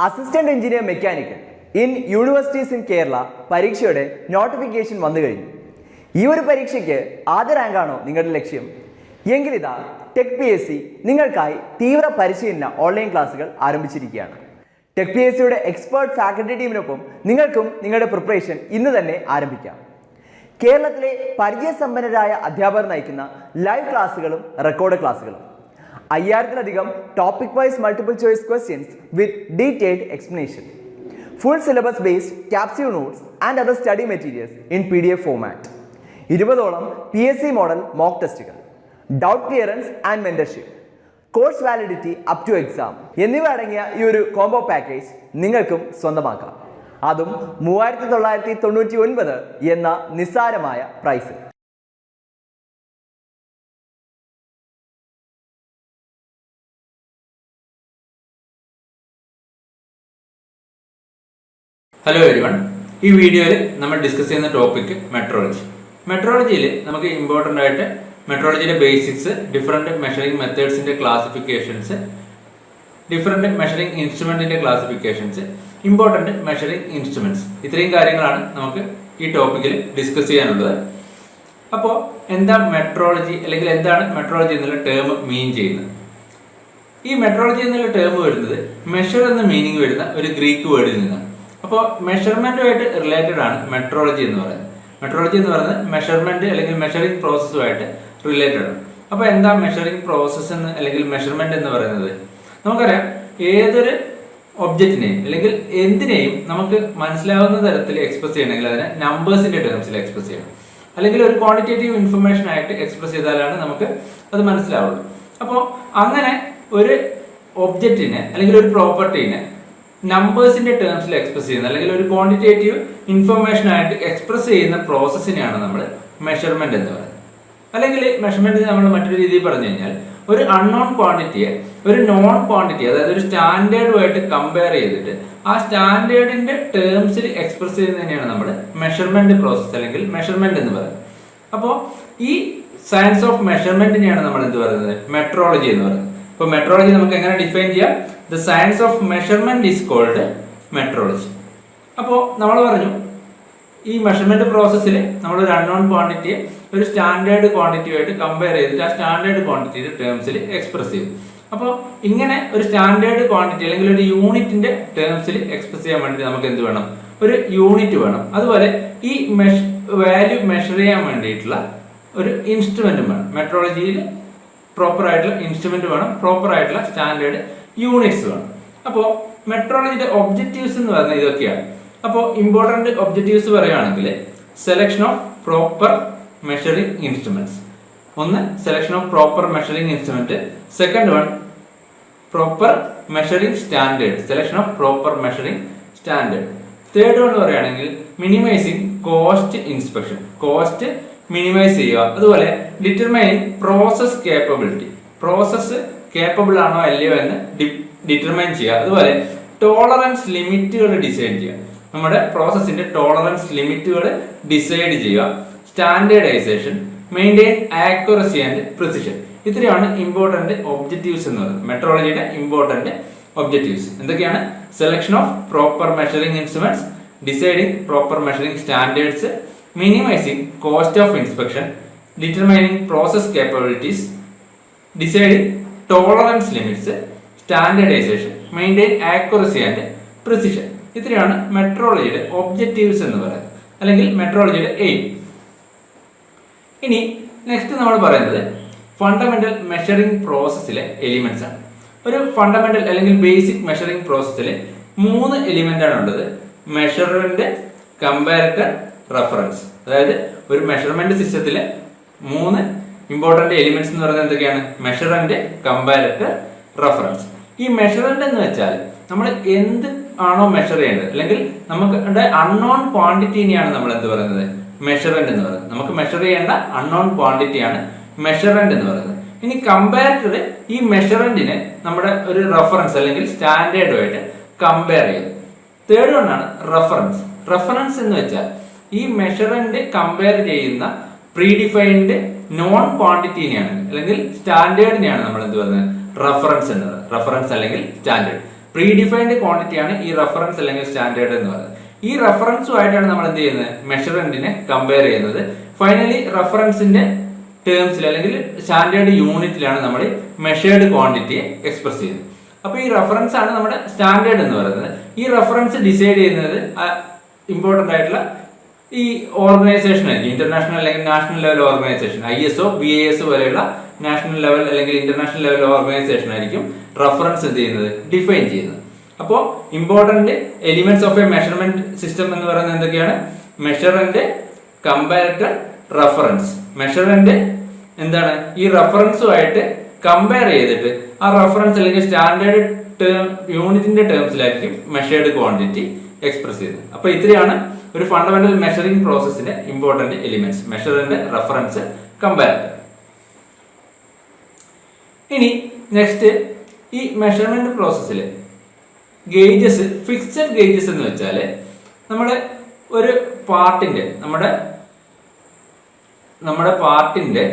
Assistant engineer mechanical in universities in Kerala പരീക്ഷയുടെ notification വന്നു കഴിഞ്ഞു. ഈ ഒരു പരീക്ഷയ്ക്ക് ആദ്യ റാങ്കാണോ നിങ്ങളുടെ ലക്ഷ്യം? എങ്കിലിതാ ടെക് PSC നിങ്ങൾക്കായി തീവ്ര പരിശീലന ഓൺലൈൻ ക്ലാസുകൾ ആരംഭിച്ചിരിക്കുകയാണ്. ടെക് PSCയുടെ എക്സ്പേർട്ട് ഫാക്കൽറ്റി ടീമിനൊപ്പം നിങ്ങൾക്കും നിങ്ങളുടെ പ്രിപ്പറേഷൻ ഇന്ന് തന്നെ ആരംഭിക്കാം. കേരളത്തിലെ പരിചയസമ്പന്നരായ അധ്യാപകർ നയിക്കുന്ന ലൈവ് ക്ലാസുകളും റെക്കോർഡ് ക്ലാസുകളും, 5000-ലധികം topic wise multiple choice questions with detailed explanation, full syllabus based capsule notes and other study materials in PDF format, 20ഓളം PSC മോഡൽ മോക്ക് ടെസ്റ്റുകൾ, doubt clearance and mentorship, course validity up to exam എന്നിവ അടങ്ങിയ ഈ ഒരു combo package നിങ്ങൾക്കും സ്വന്തമാക്കാം. അതും 3999 എന്ന നിസ്സാരമായ പ്രൈസ്. ഹലോ എവരിവൺ, ഈ വീഡിയോയിൽ നമ്മൾ ഡിസ്കസ് ചെയ്യുന്ന ടോപ്പിക് മെട്രോളജി. മെട്രോളജിയിൽ നമുക്ക് ഇമ്പോർട്ടൻ്റ് ആയിട്ട് മെട്രോളജിയുടെ ബേസിക്സ്, ഡിഫറെൻറ്റ് മെഷറിംഗ് മെത്തേഡ്സിൻ്റെ ക്ലാസിഫിക്കേഷൻസ്, ഡിഫറെൻറ്റ് മെഷറിംഗ് ഇൻസ്ട്രുമെൻറ്റിൻ്റെ ക്ലാസിഫിക്കേഷൻസ്, ഇമ്പോർട്ടൻ്റ് മെഷറിംഗ് ഇൻസ്ട്രുമെൻറ്റ്സ്, ഇത്രയും കാര്യങ്ങളാണ് നമുക്ക് ഈ ടോപ്പിക്കിൽ ഡിസ്കസ് ചെയ്യാനുള്ളത്. അപ്പോൾ എന്താ മെട്രോളജി, അല്ലെങ്കിൽ എന്താണ് മെട്രോളജി എന്നുള്ള ടേം മീൻ ചെയ്യുന്നത്? ഈ മെട്രോളജി എന്നുള്ള ടേം വരുന്നത് മെഷർ എന്ന മീനിങ് വരുന്ന ഒരു ഗ്രീക്ക് വേർഡിൽ നിന്നാണ്. അപ്പോൾ മെഷർമെന്റുമായിട്ട് റിലേറ്റഡ് ആണ് മെട്രോളജി എന്ന് പറയുന്നത്. മെട്രോളജി എന്ന് പറയുന്നത് മെഷർമെന്റ് അല്ലെങ്കിൽ മെഷറിംഗ് പ്രോസസ്സുമായിട്ട് റിലേറ്റഡ് ആണ്. അപ്പോൾ എന്താ മെഷറിംഗ് പ്രോസസ്സ് എന്ന് അല്ലെങ്കിൽ മെഷർമെന്റ് എന്ന് പറയുന്നത്? നമുക്കറിയാം, ഏതൊരു ഒബ്ജക്റ്റിനെയും അല്ലെങ്കിൽ എന്തിനേയും നമുക്ക് മനസ്സിലാവുന്ന തരത്തിൽ എക്സ്പ്രസ് ചെയ്യണമെങ്കിൽ അതിനെ നമ്പേഴ്സിന്റെ ടേംസിൽ എക്സ്പ്രസ് ചെയ്യണം, അല്ലെങ്കിൽ ഒരു ക്വാണ്ടിറ്റേറ്റീവ് ഇൻഫർമേഷൻ ആയിട്ട് എക്സ്പ്രസ് ചെയ്താലാണ് നമുക്ക് അത് മനസ്സിലാവുള്ളൂ. അപ്പോൾ അങ്ങനെ ഒരു ഒബ്ജക്റ്റിനെ അല്ലെങ്കിൽ ഒരു പ്രോപ്പർട്ടീനെ നമ്പേഴ്സിന്റെ ടേംസിൽ എക്സ്പ്രസ് ചെയ്യുന്ന അല്ലെങ്കിൽ ഒരു ക്വാണ്ടിറ്റേറ്റീവ് ഇൻഫർമേഷൻ ആയിട്ട് എക്സ്പ്രസ് ചെയ്യുന്ന പ്രോസസ്സിനെയാണ് നമ്മൾ മെഷർമെന്റ് എന്ന് പറയുന്നത്. അല്ലെങ്കിൽ മെഷർമെന്റ് നമ്മൾ മറ്റൊരു രീതിയിൽ പറഞ്ഞു കഴിഞ്ഞാൽ, ഒരു അൺനോൺ ക്വാണ്ടിറ്റിയെ ഒരു നോൺ ക്വാണ്ടിറ്റി, അതായത് ഒരു സ്റ്റാൻഡേർഡുമായിട്ട് കമ്പയർ ചെയ്തിട്ട് ആ സ്റ്റാൻഡേർഡിന്റെ ടേംസിൽ എക്സ്പ്രസ് ചെയ്യുന്നതിനെയാണ് നമ്മൾ മെഷർമെന്റ് പ്രോസസ്സ് അല്ലെങ്കിൽ മെഷർമെന്റ് എന്ന് പറയുന്നത്. അപ്പോൾ ഈ സയൻസ് ഓഫ് മെഷർമെന്റിനെയാണ് നമ്മൾ എന്ത് പറയുന്നത്? മെട്രോളജി എന്ന് പറയുന്നത്. ഇപ്പോൾ മെട്രോളജി നമുക്ക് എങ്ങനെ ഡിഫൈൻ ചെയ്യാം? The science of measurement is called metrology. അപ്പോൾ നമ്മൾ പറഞ്ഞു, ഈ മെഷർമെന്റ് പ്രോസസ്സിൽ നമ്മൾ ഒരു അൺനോൺ ക്വാണ്ടിറ്റിയെ ഒരു സ്റ്റാൻഡേർഡ് ക്വാണ്ടിറ്റിയുമായിട്ട് കമ്പയർ ചെയ്തിട്ട് ആ സ്റ്റാൻഡേർഡ് ക്വാണ്ടിറ്റിയുടെ ടേംസിൽ എക്സ്പ്രസ് ചെയ്യും. അപ്പോൾ ഇങ്ങനെ ഒരു സ്റ്റാൻഡേർഡ് ക്വാണ്ടിറ്റി അല്ലെങ്കിൽ ഒരു യൂണിറ്റിന്റെ ടേംസിൽ എക്സ്പ്രസ് ചെയ്യാൻ വേണ്ടി നമുക്ക് എന്ത് വേണം? ഒരു യൂണിറ്റ് വേണം. അതുപോലെ ഈ വാല്യൂ മെഷർ ചെയ്യാൻ വേണ്ടിയിട്ടുള്ള ഒരു ഇൻസ്ട്രുമെന്റും വേണം. മെട്രോളജിയിൽ പ്രോപ്പർ ആയിട്ടുള്ള ഇൻസ്ട്രുമെന്റ് വേണം, പ്രോപ്പർ ആയിട്ടുള്ള സ്റ്റാൻഡേർഡ് യൂണിറ്റ്സ് വേണം. അപ്പോൾ മെട്രോളജിയുടെ ഒബ്ജക്റ്റീവ്സ് എന്ന് പറയുന്നത് ഇതൊക്കെയാണ്. അപ്പോൾ ഇമ്പോർട്ടന്റ് ഒബ്ജക്റ്റീവ്സ് പറയുകയാണെങ്കിൽ, selection of proper measuring instruments. ഒന്ന്, selection of proper measuring instrument. Second one, proper measuring standard, selection of proper measuring standard. Third one പറയുകയാണെങ്കിൽ, minimizing cost inspection, cost minimize ചെയ്യുക. അതുപോലെ determining process capability, process capable ആണോ അല്ലയോ എന്ന് determine ചെയ്യുക. അതുപോലെ tolerance ലിമിറ്റുകൾ ഡിസൈഡ് ചെയ്യുക, നമ്മുടെ പ്രോസസ്സിന്റെ ടോളറൻസ് ലിമിറ്റുകൾ ഡിസൈഡ് ചെയ്യുക. Standardisation, maintain accuracy and precision. ഇത്രയാണ് ഇമ്പോർട്ടന്റ് ഒബ്ജക്റ്റീവ്സ് എന്ന് പറയുന്നത്. മെട്രോളജിയുടെ ഇമ്പോർട്ടന്റ് ഒബ്ജക്റ്റീവ്സ് എന്തൊക്കെയാണ്? Selection of proper measuring instruments, deciding proper measuring standards, minimizing cost of inspection, determining process capabilities, deciding tolerance limits, standardization, maintain accuracy and precision. ഇത്രയാണ് മെട്രോളജിയുടെ objectives എന്ന് പറയുന്നത്, അല്ലെങ്കിൽ മെട്രോളജിയുടെ aim. ഇനി next നമ്മൾ പറയുന്നത് ഫണ്ടമെന്റൽ മെഷറിംഗ് പ്രോസസ്സിലെ എലിമെന്റ്സ് ആണ്. ഒരു ഫണ്ടമെന്റൽ അല്ലെങ്കിൽ ബേസിക് മെഷറിംഗ് പ്രോസസ്സിൽ 3 എലിമെന്റ് ആണ് ഉള്ളത്: മെഷർമെന്റ്, കമ്പാരറ്റർ, റഫറൻസ്. അതായത് ഒരു മെഷർമെന്റ് സിസ്റ്റത്തിലെ 3 ഇമ്പോർട്ടന്റ് എലിമെന്റ്സ് എന്ന് പറയുന്നത് എന്തൊക്കെയാണ്? മെഷറന്റ്, കമ്പാരറ്റർ, റഫറൻസ്. ഈ മെഷറന്റ് എന്ന് വെച്ചാൽ നമ്മൾ എന്ത് ആണോ മെഷർ ചെയ്യേണ്ടത്, അല്ലെങ്കിൽ നമുക്ക് അൺനോൺ ക്വാണ്ടിറ്റിനെയാണ് നമ്മൾ എന്ത് പറയുന്നത്? മെഷറന്റ് എന്ന് പറയുന്നത്. നമുക്ക് മെഷർ ചെയ്യേണ്ട അൺനോൺ ക്വാണ്ടിറ്റിയാണ് മെഷറന്റ് എന്ന് പറയുന്നത്. ഇനി കമ്പാരറ്റർ ഈ മെഷറന്റിനെ നമ്മുടെ ഒരു റഫറൻസ് അല്ലെങ്കിൽ സ്റ്റാൻഡേർഡുമായിട്ട് കമ്പയർ ചെയ്യും. തേർഡ് വൺ ആണ് റഫറൻസ്. റഫറൻസ് എന്ന് വെച്ചാൽ ഈ മെഷറന്റ് കമ്പയർ ചെയ്യുന്ന പ്രീഡിഫൈൻഡ് നോൺ ക്വാണ്ടിറ്റിനെയാണ് അല്ലെങ്കിൽ സ്റ്റാൻഡേർഡിനെയാണ് നമ്മൾ എന്ത് പറയുന്നത്? റഫറൻസ് എന്നത്. റഫറൻസ് അല്ലെങ്കിൽ സ്റ്റാൻഡേർഡ്. പ്രീ ഡിഫൈൻഡ് ക്വാണ്ടിറ്റി ആണ് ഈ റെഫറൻസ് അല്ലെങ്കിൽ സ്റ്റാൻഡേർഡ് എന്ന് പറയുന്നത്. ഈ റെഫറൻസുമായിട്ടാണ് നമ്മൾ എന്ത് ചെയ്യുന്നത്, മെഷർമെന്റിനെ കമ്പയർ ചെയ്യുന്നത്. ഫൈനലി റെഫറൻസിന്റെ ടേംസിൽ അല്ലെങ്കിൽ സ്റ്റാൻഡേർഡ് യൂണിറ്റിലാണ് നമ്മൾ മെഷേർഡ് ക്വാണ്ടിറ്റിയെ എക്സ്പ്രസ് ചെയ്യുന്നത്. അപ്പൊ ഈ റെഫറൻസ് ആണ് നമ്മുടെ സ്റ്റാൻഡേർഡ് എന്ന് പറയുന്നത്. ഈ റെഫറൻസ് ഡിസൈഡ് ചെയ്യുന്നത് ഇമ്പോർട്ടന്റ് ആയിട്ടുള്ള ഈ ഓർഗനൈസേഷൻ ആയിരിക്കും. ഇന്റർനാഷണൽ അല്ലെങ്കിൽ national level organisation, ISO BIS പോലെയുള്ള നാഷണൽ ലെവൽ അല്ലെങ്കിൽ ഇന്റർനാഷണൽ ലെവൽ ഓർഗനൈസേഷൻ ആയിരിക്കും റെഫറൻസ് എന്ത് ചെയ്യുന്നത്, ഡിഫൈൻ ചെയ്യുന്നത്. അപ്പോൾ important elements of A measurement system എന്ന് പറയുന്നത് എന്തൊക്കെയാണ്? Measurement, comparator, reference. മെഷർമെന്റ് എന്താണ്, ഈ റെഫറൻസുമായിട്ട് കമ്പയർ ചെയ്തിട്ട് ആ റെഫറൻസ് അല്ലെങ്കിൽ സ്റ്റാൻഡേർഡ് യൂണിറ്റിന്റെ ടേംസിലായിരിക്കും മെഷേർഡ് ക്വാണ്ടിറ്റി എക്സ്പ്രസ് ചെയ്യുന്നത്. അപ്പൊ ഇത്രയാണ് ഒരു ഫണ്ടമെന്റൽ മെഷറിംഗ് പ്രോസസ്സിന്റെ important elements: measurement, reference, comparator. ഇനി നെക്സ്റ്റ്, ഈ മെഷർമെന്റ് പ്രോസസ്സിൽ ഗേജസ്, ഫിക്സഡ് ഗേജസ് എന്ന് വെച്ചാല് നമ്മുടെ ഒരു പാർട്ടിന്റെ നമ്മുടെ പാർട്ടിന്റെ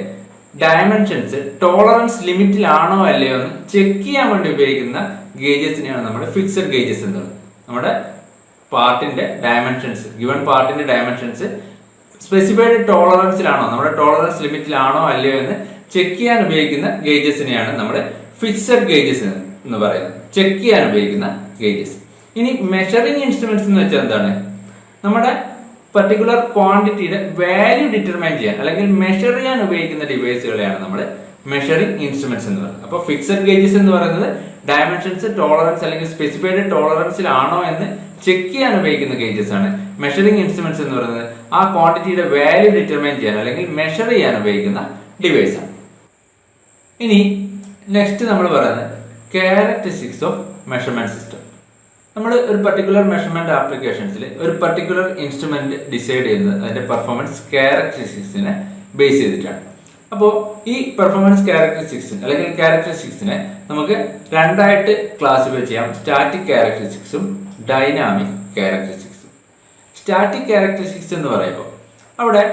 ഡയമെൻഷൻസ് ടോളറൻസ് ലിമിറ്റിലാണോ അല്ലയോ എന്ന് ചെക്ക് ചെയ്യാൻ വേണ്ടി ഉപയോഗിക്കുന്ന ഗേജസിനെയാണ് നമ്മൾ ഫിക്സഡ് ഗേജസ് എന്ന് പറയുന്നത്. നമ്മുടെ പാർട്ടിന്റെ ഡയമെൻഷൻസ്, ഗിവൺ പാർട്ടിന്റെ ഡയമെൻഷൻസ് സ്പെസിഫൈഡ് ടോളറൻസിലാണോ, നമ്മുടെ ടോളറൻസ് ലിമിറ്റിലാണോ അല്ലയോ എന്ന് ചെക്ക് ചെയ്യാൻ ഉപയോഗിക്കുന്ന ഗേജസിനെയാണ് നമ്മൾ ഫിക്സഡ് ഗേജസ് എന്ന് പറയുന്നത്, ചെക്ക് ചെയ്യാൻ ഉപയോഗിക്കുന്ന ഗേജസ്. ഇനി മെഷറിംഗ് ഇൻസ്ട്രുമെന്റ്സ് എന്ന് വെച്ചാൽ എന്താണ്? നമ്മുടെ പർട്ടിക്കുലർ ക്വാണ്ടിറ്റിയുടെ വാല്യൂ ഡിറ്റർമൈൻ ചെയ്യാൻ അല്ലെങ്കിൽ മെഷർ ചെയ്യാൻ ഉപയോഗിക്കുന്ന ഡിവൈസുകളെയാണ് നമ്മൾ മെഷറിംഗ് ഇൻസ്ട്രുമെന്റ്സ് എന്ന് പറയുന്നത്. അപ്പോൾ ഫിക്സഡ് ഗേജസ് എന്ന് പറയുന്നത് ഡയമെൻഷൻസ് ടോളറൻസ് അല്ലെങ്കിൽ സ്പെസിഫൈഡ് ടോളറൻസിലാണോ എന്ന് ചെക്ക് ചെയ്യാൻ ഉപയോഗിക്കുന്ന ഗേജസ് ആണ്. മെഷറിംഗ് ഇൻസ്ട്രുമെന്റ്സ് എന്ന് പറയുന്നത് ആ ക്വാണ്ടിറ്റിയുടെ വാല്യൂ ഡിറ്റർമൈൻ ചെയ്യാൻ അല്ലെങ്കിൽ മെഷർ ചെയ്യാൻ ഉപയോഗിക്കുന്ന ഡിവൈസ് ആണ്. ഇനി നെക്സ്റ്റ് നമ്മൾ പറയുന്നത് ക്യാരക്ടറിസ്റ്റിക്സ് ഓഫ് മെഷർമെന്റ് സിസ്റ്റം. നമ്മൾ ഒരു പർട്ടിക്കുലർ മെഷർമെന്റ് ആപ്ലിക്കേഷൻസിൽ ഒരു പർട്ടിക്കുലർ ഇൻസ്ട്രുമെന്റ് ഡിസൈഡ് ചെയ്യുന്നത് അതിന്റെ പെർഫോമൻസ് ക്യാരക്ടറിസ്റ്റിക്സിനെ ബേസ് ചെയ്തിട്ടാണ്. അപ്പോൾ ഈ പെർഫോമൻസ് അല്ലെങ്കിൽ ക്യാരക്ടറിസ്റ്റിക്സിനെ നമുക്ക് രണ്ടായിട്ട് ക്ലാസിഫൈ ചെയ്യാം: സ്റ്റാറ്റിക് ക്യാരക്ടറിസ്റ്റിക്സും ഡൈനാമിക് ക്യാരക്ടറിസ്റ്റിക്സും. സ്റ്റാറ്റിക് ക്യാരക്ടറിസ്റ്റിക്സ് എന്ന് പറയുമ്പോൾ അവിടെ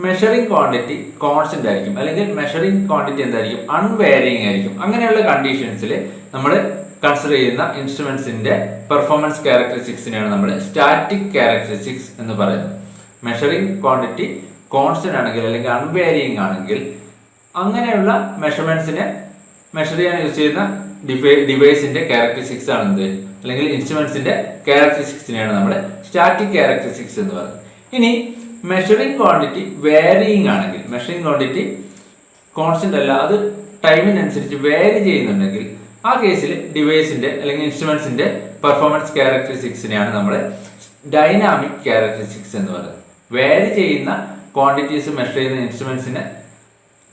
മെഷറിംഗ് ക്വാണ്ടിറ്റി കോൺസ്റ്റന്റ് ആയിരിക്കും, അല്ലെങ്കിൽ മെഷറിംഗ് ക്വാണ്ടിറ്റി എന്തായിരിക്കും, അൺവേരിയിങ് ആയിരിക്കും. അങ്ങനെയുള്ള കണ്ടീഷൻസിൽ നമ്മൾ കൺസിഡർ ചെയ്യുന്ന ഇൻസ്ട്രുമെന്റ്സിന്റെ പെർഫോമൻസ് ക്യാരക്ടറിസ്റ്റിക്സിനെയാണ് നമ്മൾ സ്റ്റാറ്റിക് ക്യാരക്ടറിസ്റ്റിക്സ് എന്ന് പറയുന്നത്. മെഷറിംഗ് ക്വാണ്ടിറ്റി കോൺസ്റ്റന്റ് ആണെങ്കിൽ അല്ലെങ്കിൽ അൺവേരിയിങ് ആണെങ്കിൽ അങ്ങനെയുള്ള മെഷർമെന്റ്സിനെ മെഷർ ചെയ്യാൻ യൂസ് ചെയ്യുന്ന ഡിവൈസിന്റെ ക്യാരക്ടറിസ്റ്റിക്സ് ആണ് എന്ത്, അല്ലെങ്കിൽ ഇൻസ്ട്രുമെന്റ്സിന്റെ ക്യാരക്ടറിസ്റ്റിക്സിനെയാണ് നമ്മൾ സ്റ്റാറ്റിക് ക്യാരക്ടറിസ്റ്റിക്സ് എന്ന് പറയുന്നത്. ഇനി മെഷറിംഗ് ക്വാണ്ടിറ്റി വേരിയിങ് ആണെങ്കിൽ, മെഷറിംഗ് ക്വാണ്ടിറ്റി കോൺസ്റ്റന്റ് അല്ല, അത് ടൈമിനനുസരിച്ച് വേരി ചെയ്യുന്നുണ്ടെങ്കിൽ ആ കേസിൽ ഡിവൈസിന്റെ അല്ലെങ്കിൽ ഇൻസ്ട്രുമെന്റ്സിന്റെ പെർഫോമൻസ് ക്യാരക്ടറിസ്റ്റിക്സിനെയാണ് നമ്മൾ ഡൈനാമിക് ക്യാരക്ടറിസ്റ്റിക്സ് എന്ന് പറയുന്നത്. വേരി ചെയ്യുന്ന ക്വാണ്ടിറ്റീസ് മെഷർ ചെയ്യുന്ന ഇൻസ്ട്രുമെന്റ്സിനെ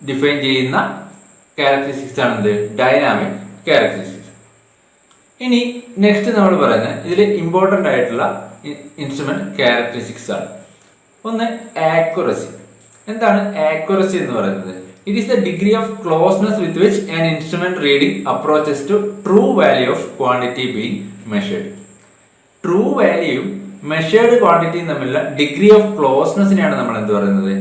ഡിഫൈൻ ചെയ്യുന്ന ക്യാരക്ടറിസ്റ്റിക്സ് ആണ് എന്ത്, ഡൈനാമിക് ക്യാരക്ടറിസ്റ്റിക്സ്. ഇനി നെക്സ്റ്റ് നമ്മൾ പറയുന്നത് ഇതിൽ ഇമ്പോർട്ടന്റ് ആയിട്ടുള്ള ഇൻസ്ട്രുമെന്റ് ക്യാരക്ടറിസ്റ്റിക്സ് ആണ്. ഒന്ന് ആക്യുറസി. എന്താണ് ആക്യുറസി എന്ന് പറയുന്നത്? It is the degree of closeness with which an instrument reading approaches to true value of quantity being measured. True value measured ക്വാണ്ടിറ്റിയും തമ്മിലുള്ള ഡിഗ്രി ഓഫ് ക്ലോസ്നെസ്സിനെയാണ് നമ്മൾ എന്ത് പറയുന്നത്,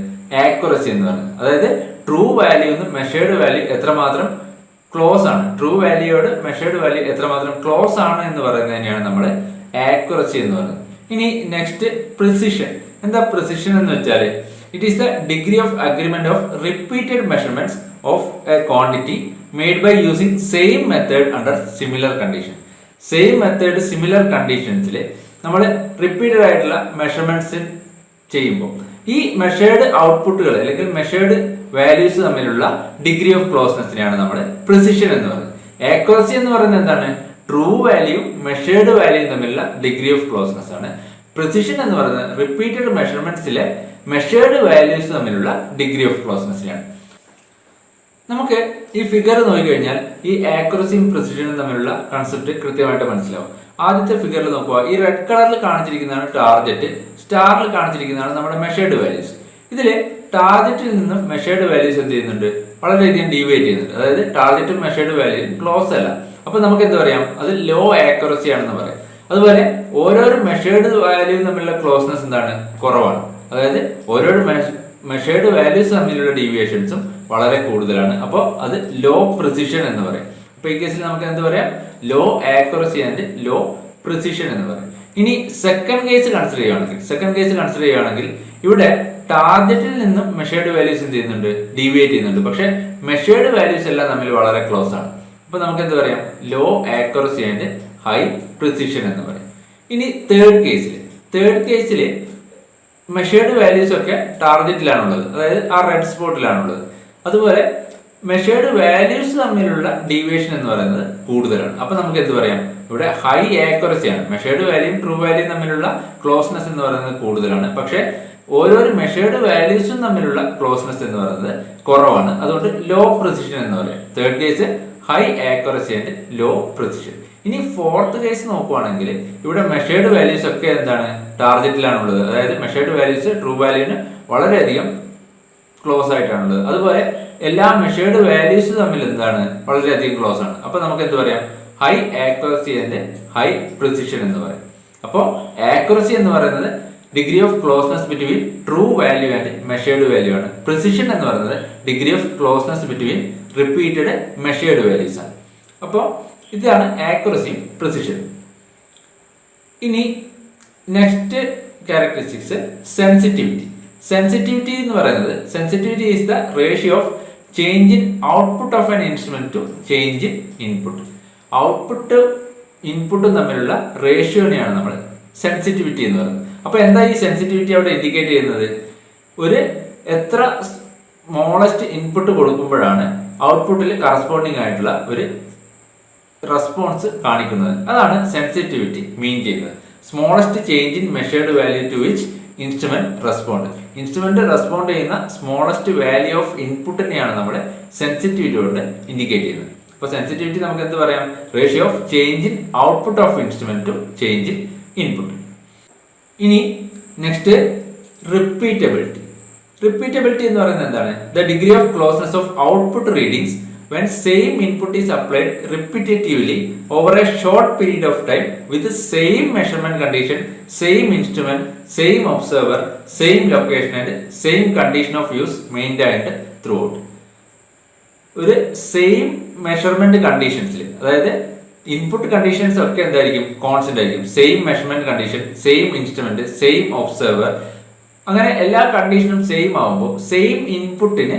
ആക്യുറസി എന്ന് പറയുന്നത്. അതായത് ട്രൂ വാല്യൂ എന്ന് മെഷേർഡ് വാല്യൂ എത്രമാത്രം ക്ലോസ് ആണ്, ട്രൂ വാല്യൂയോട് മെഷേർഡ് വാല്യൂ എത്രമാത്രം ക്ലോസ് ആണ് എന്ന് പറയുന്നതിനെയാണ് നമ്മൾ ആക്യുറസി എന്ന് പറയുന്നത്. ഇനി നെക്സ്റ്റ് പ്രിസിഷൻ. എന്താ പ്രിസിഷൻ എന്ന് വെച്ചാൽ it is the degree of agreement of repeated measurements of a quantity made by using same method under similar condition. Same method similar conditions നമ്മൾ റിപ്പീറ്റഡ് ആയിട്ടുള്ള മെഷർമെന്റ്സ് ചെയ്യുമ്പോൾ ഈ മെഷേർഡ് ഔട്ട്പുട്ടുകൾ അല്ലെങ്കിൽ മെഷേർഡ് വാല്യൂസ് തമ്മിലുള്ള ഡിഗ്രി ഓഫ് ക്ലോസ്നെസ്സിനെയാണ് നമ്മൾ precision എന്ന് പറയുന്നത്. ആക്യുറസി എന്ന് പറയുന്നത് എന്താണ്, ട്രൂ വാല്യൂ മെഷേർഡ് വാല്യൂ തമ്മിലുള്ള ഡിഗ്രി ഓഫ് ക്ലോസ്നെസ് ആണ്. പ്രിസിഷൻ എന്ന് പറയുന്നത് റിപ്പീറ്റഡ് മെഷർമെന്റ്സിലെ മെഷേർഡ് വാല്യൂസ് തമ്മിലുള്ള ഡിഗ്രി ഓഫ് ക്ലോസ്നെസ്സിനാണ്. നമുക്ക് ഈ ഫിഗർ നോക്കിക്കഴിഞ്ഞാൽ ഈ ആക്യുറസിയും പ്രിസിഷനും തമ്മിലുള്ള കൺസെപ്റ്റ് കൃത്യമായിട്ട് മനസ്സിലാവും. ആദ്യത്തെ ഫിഗറിൽ നോക്കുക, ഈ റെഡ് കളറിൽ കാണിച്ചിരിക്കുന്നതാണ് ടാർഗറ്റ്, സ്റ്റാറിൽ കാണിച്ചിരിക്കുന്നതാണ് നമ്മുടെ മെഷേർഡ് വാല്യൂസ്. ഇതിൽ ടാർഗറ്റിൽ നിന്നും മെഷേർഡ് വാല്യൂസ് എന്ത് ചെയ്യുന്നുണ്ട്, വളരെയധികം ഡീവിയേറ്റ് ചെയ്യുന്നുണ്ട്. അതായത് ടാർഗറ്റും മെഷേർഡ് വാല്യൂയും ക്ലോസ് അല്ല. അപ്പൊ നമുക്ക് എന്ത് പറയാം, അത് ലോ ആക്യുറസി ആണെന്ന് പറയാം. അതുപോലെ ഓരോരോ മെഷേർഡ് വാല്യൂ തമ്മിലുള്ള ക്ലോസ്നെസ് എന്താണ്, കുറവാണ്. അതായത് ഓരോ മെഷേർഡ് വാല്യൂസ് തമ്മിലുള്ള ഡീവിയേഷൻസും വളരെ കൂടുതലാണ്. അപ്പോൾ അത് ലോ പ്രിസിഷൻ എന്ന് പറയും. അപ്പൊ ഈ കേസിൽ നമുക്ക് എന്ത് പറയാം, low accuracy and low precision എന്ന് പറയും. ഇനി സെക്കൻഡ് കേസ് കൺസിഡർ ചെയ്യുകയാണെങ്കിൽ ഇവിടെ ടാർഗറ്റിൽ നിന്നും മെഷേർഡ് വാല്യൂസ് എന്ത് ചെയ്യുന്നുണ്ട്, ഡീവിയേറ്റ് ചെയ്യുന്നുണ്ട്. പക്ഷെ മെഷേർഡ് വാല്യൂസ് എല്ലാം തമ്മിൽ വളരെ ക്ലോസ് ആണ്. അപ്പൊ നമുക്ക് എന്ത് പറയാം, low accuracy and high precision എന്ന് പറയും. ഇനി തേർഡ് കേസിൽ മെഷേർഡ് വാല്യൂസ് ഒക്കെ ടാർഗറ്റിലാണുള്ളത്, അതായത് ആ റെഡ് സ്പോട്ടിലാണുള്ളത്. അതുപോലെ മെഷേർഡ് വാല്യൂസ് തമ്മിലുള്ള ഡീവിയേഷൻ എന്ന് പറയുന്നത് കൂടുതലാണ്. അപ്പൊ നമുക്ക് എന്ത് പറയാം, ഇവിടെ ഹൈ ആക്യുറസി ആണ്. മെഷേർഡ് വാല്യൂയും ട്രൂ വാല്യൂയും തമ്മിലുള്ള ക്ലോസ്നെസ് എന്ന് പറയുന്നത് കൂടുതലാണ്. പക്ഷെ ഓരോരോ മെഷേർഡ് വാല്യൂസും തമ്മിലുള്ള ക്ലോസ്നെസ് എന്ന് പറയുന്നത് കുറവാണ്. അതുകൊണ്ട് ലോ പ്രിസിഷൻ എന്ന് പറയാം. Third case high accuracy and low precision. ഇനി ഫോർത്ത് കേസ് നോക്കുവാണെങ്കിൽ ഇവിടെ മെഷേർഡ് വാല്യൂസ് ഒക്കെ എന്താണ്, ടാർഗറ്റിലാണുള്ളത്. അതായത് മെഷേർഡ് വാല്യൂസ് ട്രൂ വാല്യൂവിന് വളരെയധികം ക്ലോസ് ആയിട്ടാണുള്ളത്. അതുപോലെ എല്ലാ മെഷേർഡ് വാല്യൂസ് തമ്മിൽ എന്താണ്, വളരെയധികം ക്ലോസ് ആണ്. അപ്പൊ നമുക്ക് എന്ത് പറയാം, high accuracy and high precision എന്ന് പറയും. അപ്പോൾ ആക്യുറസി എന്ന് പറയുന്നത് degree of closeness between true value and measured value ആണ്. പ്രിസിഷൻ എന്ന് പറയുന്നത് degree of closeness between repeated measured values ആണ്. അപ്പോൾ ഇതാണ് ആക്യുറസിയും പ്രിസിഷനും. ഇനി നെക്സ്റ്റ് ക്യാരക്ടറിസ്റ്റിക്സ് സെൻസിറ്റിവിറ്റി എന്ന് പറയുന്നത്, sensitivity is the ratio of change in output of an instrument to change in input. Output ഇൻപുട്ടും തമ്മിലുള്ള റേഷ്യോനെയാണ് നമ്മൾ സെൻസിറ്റിവിറ്റി എന്ന് പറയുന്നത്. അപ്പൊ എന്താ ഈ സെൻസിറ്റിവിറ്റി അവിടെ ഇൻഡിക്കേറ്റ് ചെയ്യുന്നത്, ഒരു എത്ര സ്മോളസ്റ്റ് ഇൻപുട്ട് കൊടുക്കുമ്പോഴാണ് ഔട്ട്പുട്ടിൽ കറസ്പോണ്ടിങ് ആയിട്ടുള്ള ഒരു റെസ്പോൺസ് കാണിക്കുന്നത്. അതാണ് സെൻസിറ്റിവിറ്റി മീൻ ചെയ്യുന്നത്. Smallest change in measured value to which instrument respond ചെയ്യുന്ന സ്മോളസ്റ്റ് വാല്യൂ ഓഫ് ഇൻപുട്ടിനെയാണ് നമ്മൾ സെൻസിറ്റിവിറ്റി കൊണ്ട് ഇൻഡിക്കേറ്റ് ചെയ്യുന്നത്. അപ്പൊ സെൻസിറ്റിവിറ്റി നമുക്ക് എന്ത് പറയാം, ratio of change in output of instrument to change in input. ഇനി നെക്സ്റ്റ് റിപ്പീറ്റബിലിറ്റി എന്ന് പറയുന്നത് എന്താണ്, the degree of closeness of output readings when same input is applied repetitively over a short period of time with the same measurement condition, same instrument, same observer, same location and same condition of use maintained throughout. ഒരു same measurement കണ്ടീഷൻസിൽ, അതായത് input conditions ഒക്കെ എന്തായിരിക്കും, constant ആയിരിക്കും. Same measurement condition, same instrument, same observer, അങ്ങനെ എല്ലാ കണ്ടീഷനും same ആവുമ്പോൾ same ഇൻപുട്ടിന്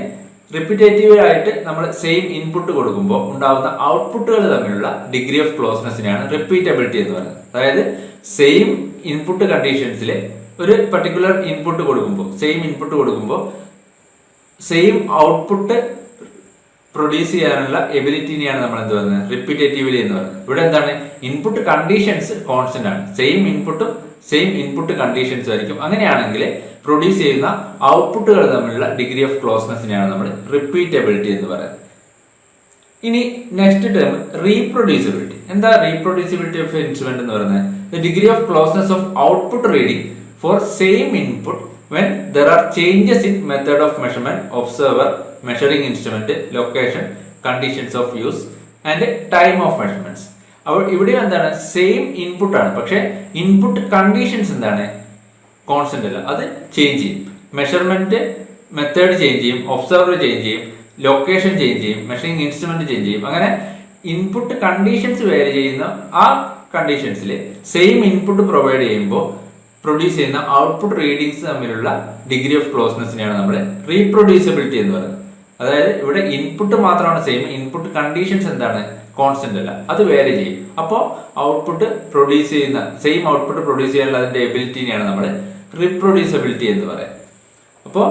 repetitive ആയിട്ട് നമ്മൾ സെയിം ഇൻപുട്ട് കൊടുക്കുമ്പോൾ ഉണ്ടാവുന്ന ഔട്ട്പുട്ടുകൾ തമ്മിലുള്ള ഡിഗ്രി ഓഫ് ക്ലോസ്നെസ്സിനെയാണ് റിപ്പീറ്റബിലിറ്റി എന്ന് പറയുന്നത്. അതായത് സെയിം ഇൻപുട്ട് കണ്ടീഷൻസിൽ ഒരു പർട്ടിക്കുലർ ഇൻപുട്ട് കൊടുക്കുമ്പോൾ സെയിം ഔട്ട്പുട്ട് പ്രൊഡ്യൂസ് ചെയ്യാനുള്ള എബിലിറ്റിനെയാണ് നമ്മൾ എന്ത് പറയുന്നത്, റിപ്പീറ്റേറ്റീവ്ലി എന്ന് പറയുന്നത്. ഇവിടെ എന്താണ്, ഇൻപുട്ട് കണ്ടീഷൻസ് കോൺസ്റ്റന്റ് ആണ്. സെയിം ഇൻപുട്ട് കണ്ടീഷൻസ് ആയിരിക്കും. അങ്ങനെയാണെങ്കിൽ പ്രൊഡ്യൂസ് ചെയ്യുന്ന ഔട്ട്പുട്ടുകൾ തമ്മിലുള്ള ഡിഗ്രി ഓഫ് ക്ലോസ്നെസ്സിനെയാണ് നമ്മൾ റിപ്പീറ്റബിലിറ്റി എന്ന് പറയുന്നത്. ഇനി നെക്സ്റ്റ് ടേം റീപ്രൊഡ്യൂസിബിലിറ്റി. എന്താ റീപ്രൊഡ്യൂസിബിലിറ്റി ഓഫ് ഇൻസ്ട്രുമെന്റ് എന്ന് പറയുന്നത്, the degree of closeness of output reading four same input when there are changes in method of measurement, observer, measuring instrument, location, conditions of use and time of measurements. അപ്പോൾ ഇവിടെ എന്താണ്, same input ആണ്, പക്ഷെ input conditions എന്താണ്, constant അല്ല, അത് change ചെയ്യും. Measurement method change ചെയ്യും, ഒബ്സർവർ ചേഞ്ച് ചെയ്യും, ലൊക്കേഷൻ ചേഞ്ച് ചെയ്യും, മെഷറിംഗ് ഇൻസ്ട്രുമെന്റ് ചേഞ്ച് ചെയ്യും. അങ്ങനെ ഇൻപുട്ട് കണ്ടീഷൻസ് വേരി ചെയ്യുന്ന ആ കണ്ടീഷൻസിൽ സെയിം ഇൻപുട്ട് പ്രൊവൈഡ് ചെയ്യുമ്പോൾ പ്രൊഡ്യൂസ് ചെയ്യുന്ന ഔട്ട്പുട്ട് റീഡിങ്സ് തമ്മിലുള്ള ഡിഗ്രി ഓഫ് ക്ലോസ്നെസ്സിനെയാണ് നമ്മൾ റീപ്രൊഡ്യൂസിബിലിറ്റി എന്ന് പറയുന്നത്. അതായത് ഇവിടെ ഇൻപുട്ട് മാത്രമാണ് സെയിം, ഇൻപുട്ട് കണ്ടീഷൻസ് എന്താണ്, കോൺസ്റ്റന്റ് അല്ല, അത് വേരി ചെയ്യും. അപ്പോൾ ഔട്ട്പുട്ട് പ്രൊഡ്യൂസ് ചെയ്യുന്ന സെയിം ഔട്ട്പുട്ട് പ്രൊഡ്യൂസ് ചെയ്യാനുള്ള അതിന്റെ എബിലിറ്റിനെയാണ് നമ്മൾ റീപ്രൊഡ്യൂസിബിലിറ്റി എന്ന് പറയുന്നത്. അപ്പോൾ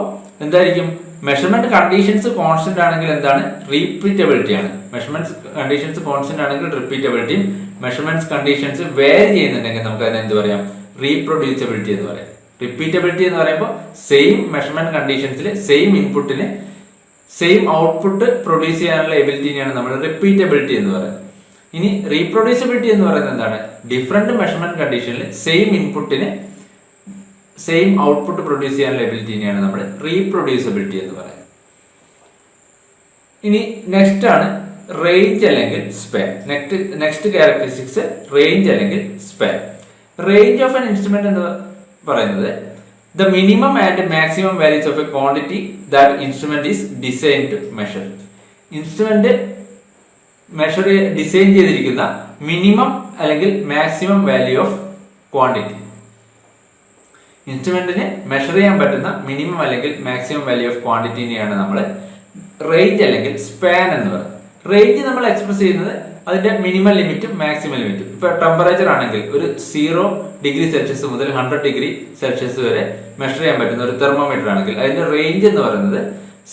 എന്തായിരിക്കും, മെഷർമെന്റ് കണ്ടീഷൻസ് കോൺസ്റ്റന്റ് ആണെങ്കിൽ എന്താണ്, റീപീറ്റബിലിറ്റി ആണ്. മെഷർമെന്റ് കണ്ടീഷൻസ് കോൺസ്റ്റന്റ് ആണെങ്കിൽ റിപ്പീറ്റബിലിറ്റിയും, മെഷർമെന്റ് കണ്ടീഷൻസ് വേരി ചെയ്യുന്നുണ്ടെങ്കിൽ നമുക്ക് അതിനെ എന്ത് പറയാം, റീപ്രൊഡ്യൂസിബിലിറ്റി എന്ന് പറയാം. റിപ്പീറ്റബിലിറ്റി എന്ന് പറയുമ്പോൾ സെയിം മെഷർമെന്റ് കണ്ടീഷൻസിൽ സെയിം ഇൻപുട്ടിന് സെയിം ഔട്ട്പുട്ട് പ്രൊഡ്യൂസ് ചെയ്യാനുള്ള എബിലിറ്റിനെയാണ് നമ്മൾ റിപ്പീറ്റബിലിറ്റി എന്ന് പറയുന്നത്. ഇനി റീപ്രൊഡ്യൂസിബിലിറ്റി എന്ന് പറയുന്നത് എന്താണ്, ഡിഫറെന്റ് മെഷർമെന്റ് കണ്ടീഷനിൽ സെയിം ഇൻപുട്ടിന് സെയിം ഔട്ട്പുട്ട് പ്രൊഡ്യൂസ് ചെയ്യാനുള്ള എബിലിറ്റിനെയാണ് നമ്മൾ റീപ്രൊഡ്യൂസിബിലിറ്റി എന്ന് പറയുന്നത്. ഇനി നെക്സ്റ്റ് ആണ് റേഞ്ച് അല്ലെങ്കിൽ സ്പാൻ. നെക്സ്റ്റ് ക്യാരക്ടറിസ്റ്റിക്സ് റേഞ്ച് അല്ലെങ്കിൽ span. Range of an instrument എന്ന് പറയുന്നത് the minimum and maximum values of a quantity that instrument is design to measure. Instrument design ചെയ്തിരിക്കുന്ന മിനിമം അല്ലെങ്കിൽ മാക്സിമം വാല്യൂ ഓഫ് ക്വാണ്ടിറ്റി. ഇൻസ്ട്രുമെന്റിന് measure ചെയ്യാൻ പറ്റുന്ന minimum അല്ലെങ്കിൽ maximum value of ക്വാണ്ടിറ്റിനെയാണ് നമ്മൾ റേഞ്ച് അല്ലെങ്കിൽ സ്പാൻ എന്ന് പറയുന്നത്. റേഞ്ച് നമ്മൾ എക്സ്പ്രസ് ചെയ്യുന്നത് അതിന്റെ മിനിമം ലിമിറ്റും മാക്സിമം ലിമിറ്റും. ഇപ്പൊ ടെമ്പറേച്ചർ ആണെങ്കിൽ ഒരു 0°C മുതൽ 100°C വരെ മെഷർ ചെയ്യാൻ പറ്റുന്ന ഒരു തെർമോമീറ്റർ ആണെങ്കിൽ അതിന്റെ റേഞ്ച് എന്ന് പറയുന്നത്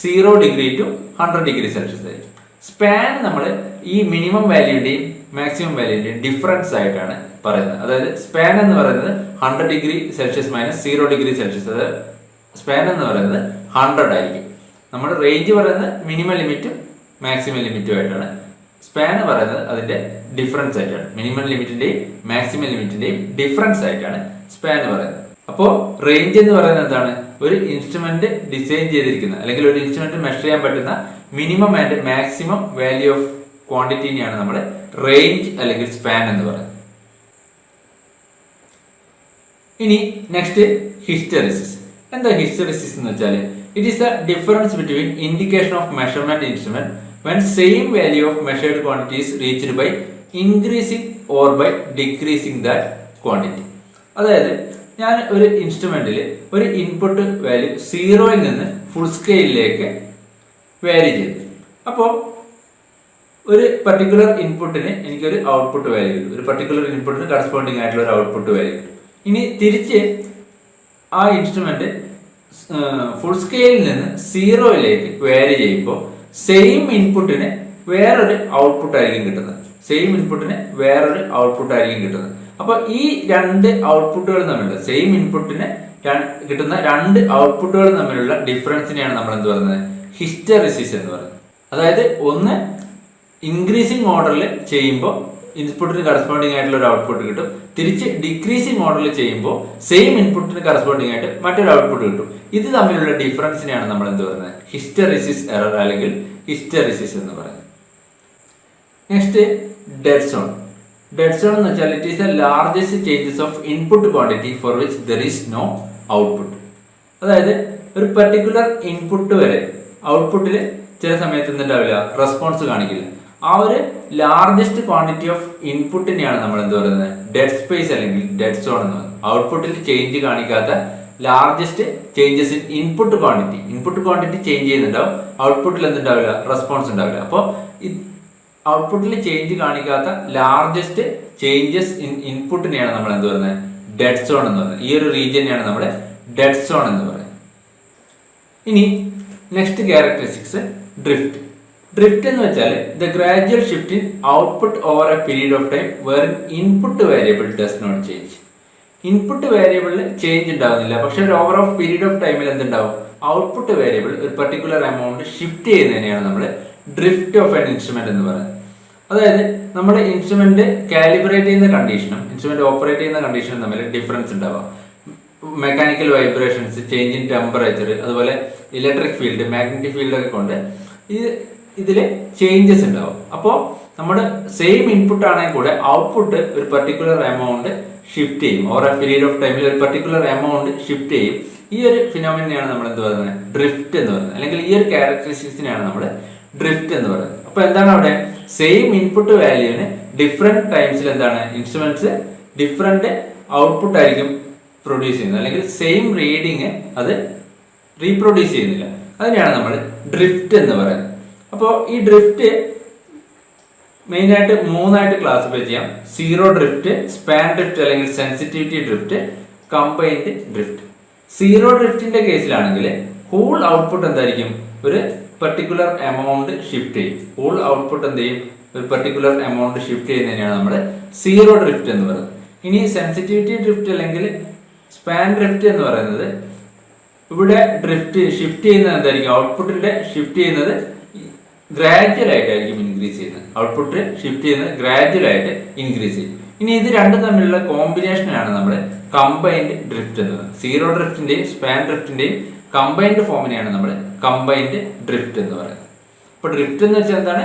0° to 100°C ആയിരിക്കും. സ്പാൻ നമ്മൾ ഈ മിനിമം വാല്യൂന്റെയും മാക്സിമം വാല്യൂന്റെയും ഡിഫറൻസ് ആയിട്ടാണ് പറയുന്നത്. അതായത് സ്പാൻ എന്ന് പറയുന്നത് 100°C മൈനസ് 0°C, അതായത് സ്പാൻ എന്ന് പറയുന്നത് 100 ആയിരിക്കും. നമ്മൾ റേഞ്ച് പറയുന്നത് മിനിമം ലിമിറ്റും മാക്സിമം ലിമിറ്റും ആയിട്ടാണ്. സ്പാൻ പറയുന്നത് അതിന്റെ ഡിഫറൻസ് ആയിട്ടാണ്. മിനിമം ലിമിറ്റിന്റെയും മാക്സിമം ലിമിറ്റിന്റെയും ഡിഫറൻസ് ആയിട്ടാണ് സ്പാൻ പറയുന്നത്. അപ്പോൾ റേഞ്ച് എന്ന് പറയുന്നത് എന്താണ്? ഒരു ഇൻസ്ട്രുമെന്റ് ഡിസൈൻ ചെയ്തിരിക്കുന്ന അല്ലെങ്കിൽ ഒരു ഇൻസ്ട്രുമെന്റ് മെഷർ ചെയ്യാൻ പറ്റുന്ന minimum and maximum value of ക്വാണ്ടിറ്റിനെയാണ് നമ്മൾ റേഞ്ച് അല്ലെങ്കിൽ സ്പാൻ എന്ന് പറയുന്നത്. ഇനി നെക്സ്റ്റ് ഹിസ്റ്ററിസിസ്. എന്താ ഹിസ്റ്ററിസിസ് എന്ന് വെച്ചാൽ it is the difference between indication of measurement instrument when same value of measured quantity is reached by increasing or by decreasing that quantity. അതായത് ഞാൻ ഒരു ഇൻസ്ട്രുമെന്റിൽ ഒരു ഇൻപുട്ട് വാല്യൂ 0-ൽ നിന്ന് ഫുൾ സ്കെയിലിലേക്ക് വാരി ചെയ്തു. അപ്പോൾ ഒരു പർട്ടിക്കുലർ ഇൻപുട്ടിന് എനിക്കൊരു ഔട്ട്പുട്ട് വാല്യൂ കിട്ടും. ഒരു പർട്ടിക്കുലർ ഇൻപുട്ടിന് കറസ്പോണ്ടിങ് ആയിട്ടുള്ള ഒരു ഔട്ട്പുട്ട് വാല്യൂ കിട്ടും. ഇനി തിരിച്ച് ആ ഇൻസ്ട്രുമെന്റ് ഫുൾ സ്കെയിലിൽ നിന്ന് 0-ലേക്ക് വാരി ചെയ്യുമ്പോൾ സെയിം ഇൻപുട്ടിന് വേറൊരു ഔട്ട്പുട്ട് ആയിരിക്കും കിട്ടുന്നത്. അപ്പൊ ഈ രണ്ട് ഔട്ട്പുട്ടുകൾ തമ്മിലുള്ള സെയിം ഇൻപുട്ടിന് കിട്ടുന്ന രണ്ട് ഔട്ട്പുട്ടുകൾ തമ്മിലുള്ള ഡിഫറൻസിനെയാണ് നമ്മൾ എന്ത് പറയുന്നത്? ഹിസ്റ്ററിസിസ് എന്ന് പറയുന്നത്. അതായത് ഒന്ന് ഇൻക്രീസിങ് ഓർഡറിൽ ചെയ്യുമ്പോൾ ഇൻപുട്ടിന് കറസ്പോണ്ടിങ് ആയിട്ടുള്ള ഒരു ഔട്ട്പുട്ട് കിട്ടും. തിരിച്ച് ഡിക്രീസിങ് ഓർഡറിൽ ചെയ്യുമ്പോൾ സെയിം ഇൻപുട്ടിന് കറസ്പോണ്ടിങ് ആയിട്ട് മറ്റൊരു ഔട്ട്പുട്ട് കിട്ടും. ഇത് തമ്മിലുള്ള ഡിഫറൻസിനെയാണ് നമ്മൾ എന്ത് പറയുന്നത്? ഹിസ്റ്ററിസിസ് എറർ അല്ലെങ്കിൽ ഹിസ്റ്ററിസിസ് എന്ന് പറയുന്നത്. Next dead zone. Dead zone എന്ന് വെച്ചാൽ it is the largest changes of input quantity for which there is no output. അതായത് ഒരു പർട്ടിക്കുലർ ഇൻപുട്ട് വരെ ഔട്ട്പുട്ടിൽ ചില സമയത്ത് എന്തുണ്ടാവില്ല, റെസ്പോൺസ് കാണിക്കില്ല. ആ ഒരു ലാർജസ്റ്റ് ക്വാണ്ടിറ്റി ഓഫ് ഇൻപുട്ടിനെയാണ് നമ്മൾ എന്ത് പറയുന്നത്? ഡെഡ് സ്പേസ് അല്ലെങ്കിൽ ഡെഡ് സോൺ എന്ന് പറയുന്നത്. ഔട്ട്പുട്ടിൽ ചേഞ്ച് കാണിക്കാത്ത largest changes in input quantity change ചെയ്യുന്നുണ്ടാവും, ഔട്ട്പുട്ടിൽ എന്തുണ്ടാവില്ല, റെസ്പോൺസ് ഉണ്ടാവില്ല. അപ്പോൾ ഔട്ട്പുട്ടിൽ ചേഞ്ച് കാണിക്കാത്ത ലാർജസ്റ്റ് ചേഞ്ചസ് ഇൻ ഇൻപുട്ടിനെയാണ് നമ്മൾ എന്ത് പറയുന്നത്? ഡെഡ് സോൺ എന്ന് പറയുന്നത്. ഈ ഒരു റീജിയനെയാണ് നമ്മൾ ഡെഡ് സോൺ എന്ന് പറയുന്നത്. ഇനി നെക്സ്റ്റ് ക്യാരക്ടറിസ്റ്റിക്സ് ഡ്രിഫ്റ്റ്. ഡ്രിഫ്റ്റ് എന്ന് വെച്ചാൽ the gradual shift in output over a period of time where input variable does not change. Input വേരിയബിളിൽ ചേഞ്ച് ഉണ്ടാവുന്നില്ല, പക്ഷെ ഒരു ഓവർ ഓഫ് പീരീഡ് ഓഫ് ടൈമിൽ എന്തുണ്ടാവും? ഔട്ട്പുട്ട് വേരിയബിൾ ഒരു പർട്ടിക്കുലർ എമൗണ്ട് ഷിഫ്റ്റ് ചെയ്യുന്നതിനെയാണ് നമ്മൾ ഡ്രിഫ്റ്റ് ഓഫ് ആൻ ഇൻസ്ട്രുമെന്റ് എന്ന് പറയുന്നത്. അതായത് നമ്മുടെ ഇൻസ്ട്രുമെന്റ് കാലിബ്രേറ്റ് ചെയ്യുന്ന കണ്ടീഷനും ഇൻസ്ട്രുമെന്റ് ഓപ്പറേറ്റ് ചെയ്യുന്ന കണ്ടീഷനും തമ്മിൽ ഡിഫറൻസ് ഉണ്ടാവാം. Mechanical vibrations, change in temperature, അതുപോലെ ഇലക്ട്രിക് ഫീൽഡ്, മാഗ്നറ്റിക് ഫീൽഡ് ഒക്കെ കൊണ്ട് ഇതിൽ ചേഞ്ചസ് ഉണ്ടാവും. അപ്പോൾ നമ്മുടെ സെയിം ഇൻപുട്ട് ആണെങ്കിൽ കൂടെ ഔട്ട്പുട്ട് ഒരു പർട്ടിക്കുലർ എമൗണ്ട് ഷിഫ്റ്റ് ചെയ്യും. ഓവർ എ പീരീഡ് ഓഫ് ടൈമിൽ ഒരു പർട്ടിക്കുലർ എമൗണ്ട് ഷിഫ്റ്റ് ചെയ്യും. ഈ ഒരു ഫിനോമിനെയാണ് നമ്മൾ എന്ത് പറയുന്നത്? ഡ്രിഫ്റ്റ് എന്ന് പറയുന്നത്. അല്ലെങ്കിൽ ഈ ഒരു ക്യാരക്ടറിസ്റ്റിക്സിനെയാണ് നമ്മൾ ഡ്രിഫ്റ്റ് എന്ന് പറയുന്നത്. അപ്പൊ എന്താണ് അവിടെ? സെയിം ഇൻപുട്ട് വാല്യൂവിന് ഡിഫറെന്റ് ടൈംസിൽ എന്താണ് ഇൻസ്ട്രുമെന്റ്സ് ഡിഫറെന്റ് ഔട്ട്പുട്ട് ആയിരിക്കും പ്രൊഡ്യൂസ് ചെയ്യുന്നത്, അല്ലെങ്കിൽ സെയിം റീഡിങ് അത് റീപ്രൊഡ്യൂസ് ചെയ്യുന്നില്ല. അതിനെയാണ് നമ്മൾ ഡ്രിഫ്റ്റ് എന്ന് പറയുന്നത്. അപ്പോൾ ഈ ഡ്രിഫ്റ്റ് മെയിൻ ആയിട്ട് മൂന്നായിട്ട് ക്ലാസിഫൈ ചെയ്യാം: സീറോ ഡ്രിഫ്റ്റ്, സ്പാൻ ഡ്രിഫ്റ്റ് അല്ലെങ്കിൽ sensitivity drift, combined drift. Zero ഡ്രിഫ്റ്റിന്റെ കേസിലാണെങ്കിൽ ഹോൾ ഔട്ട്പുട്ട് എന്തായിരിക്കും? ഒരു പർട്ടിക്കുലർ എമൗണ്ട് ഷിഫ്റ്റ് ചെയ്യും. ഹോൾ ഔട്ട്പുട്ട് എന്ത് ചെയ്യും? ഒരു പർട്ടിക്കുലർ എമൗണ്ട് ഷിഫ്റ്റ് ചെയ്യുന്നതിനാണ് നമ്മൾ സീറോ ഡ്രിഫ്റ്റ് എന്ന് പറയുന്നത്. ഇനി സെൻസിറ്റിവിറ്റി ഡ്രിഫ്റ്റ് അല്ലെങ്കിൽ സ്പാൻ ഡ്രിഫ്റ്റ് എന്ന് പറയുന്നത് ഇവിടെ ഡ്രിഫ്റ്റ് ഷിഫ്റ്റ് ചെയ്യുന്നത് എന്തായിരിക്കും? ഔട്ട്പുട്ടിന്റെ ഷിഫ്റ്റ് ചെയ്യുന്നത് ഗ്രാജുവൽ ആയിട്ടായിരിക്കും ഇൻക്രീസ് ചെയ്യുന്നത്. ഔട്ട്പുട്ട് ഷിഫ്റ്റ് ചെയ്യുന്നത് ഗ്രാജുവൽ ആയിട്ട് ഇൻക്രീസ് ചെയ്യും. ഇനി ഇത് രണ്ടും തമ്മിലുള്ള കോമ്പിനേഷനാണ് നമ്മൾ കമ്പൈൻഡ് ഡ്രിഫ്റ്റ് എന്ന് പറയുന്നത്. സീറോ ഡ്രിഫ്റ്റിന്റെയും സ്പാൻ ഡ്രിഫ്റ്റിന്റെയും കമ്പൈൻഡ് ഫോമിനെയാണ് നമ്മൾ കമ്പൈൻഡ് ഡ്രിഫ്റ്റ് എന്ന് പറയുന്നത്. അപ്പൊ ഡ്രിഫ്റ്റ് എന്ന് വെച്ചാൽ എന്താണ്?